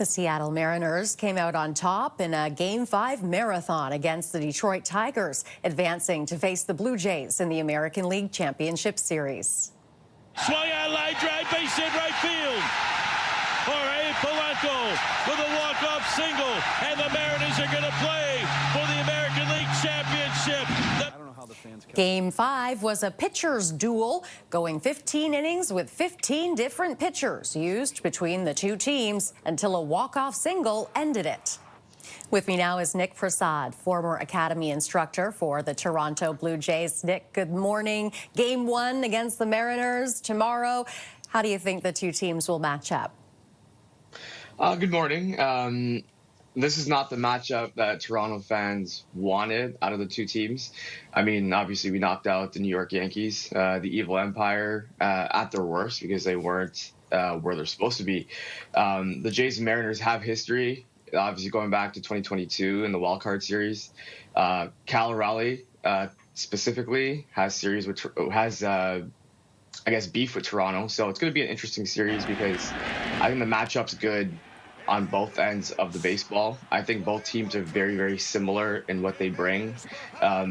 The Seattle Mariners came out on top in a Game 5 marathon against the Detroit Tigers, advancing to face the Blue Jays in the American League Championship Series. Swung out line drive, base hit right field. Jorge Polanco with a walk-off single, and the Mariners are going to play for the American League Championship. Game 5 was a pitcher's duel, going 15 innings with 15 different pitchers used between the two teams until a walk-off single ended it. With me now is Nick Prosad, former academy instructor for the Toronto Blue Jays. Nick, good morning. Game 1 against the Mariners tomorrow. How do you think the two teams will match up? Good morning. This is not the matchup that Toronto fans wanted out of the two teams. I mean, obviously, we knocked out the New York Yankees, the evil empire, at their worst because they weren't where they're supposed to be. The Jays and Mariners have history, obviously going back to 2022 in the Wild Card Series. Cal Raleigh specifically has I guess, beef with Toronto. So it's going to be an interesting series because I think the matchup's good on both ends of the baseball. I think both teams are very, very similar in what they bring. I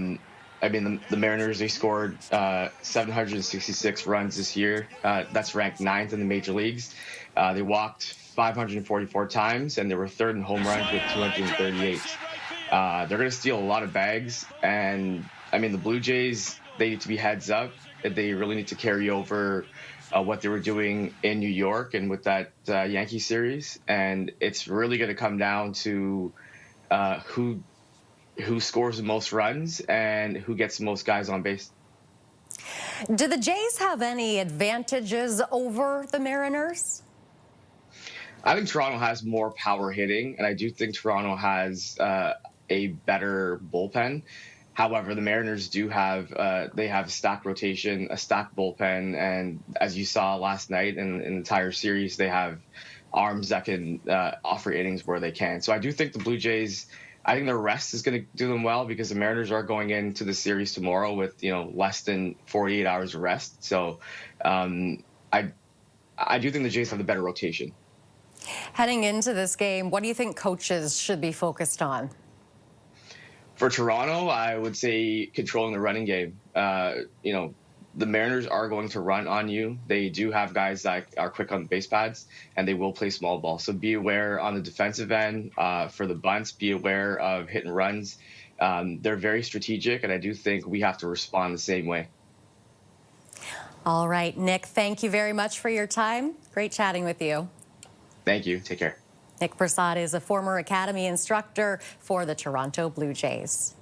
mean, the Mariners, they scored 766 runs this year. That's ranked 9th in the major leagues. They walked 544 times, and they were 3rd in home runs with 238. They're going to steal a lot of bags. And, I mean, the Blue Jays, they need to be heads up. They really need to carry over what they were doing in New York and with that Yankee series. And it's really going to come down to who scores the most runs and who gets the most guys on base. Do the Jays have any advantages over the Mariners? I think Toronto has more power hitting, and I do think Toronto has a better bullpen. However, the Mariners do have they have a stacked rotation, a stacked bullpen, and as you saw last night in the entire series, they have arms that can offer innings where they can. So I do think the Blue Jays, I think their rest is going to do them well because the Mariners are going into the series tomorrow with less than 48 hours of rest. So I do think the Jays have the better rotation. Heading into this game, what do you think coaches should be focused on? For Toronto, I would say controlling the running game. The Mariners are going to run on you. They do have guys that are quick on the base pads, and they will play small ball. So be aware on the defensive end for the bunts. Be aware of hit and runs. They're very strategic, and I do think we have to respond the same way. All right, Nick, thank you very much for your time. Great chatting with you. Thank you. Take care. Nick Prosad is a former academy instructor for the Toronto Blue Jays.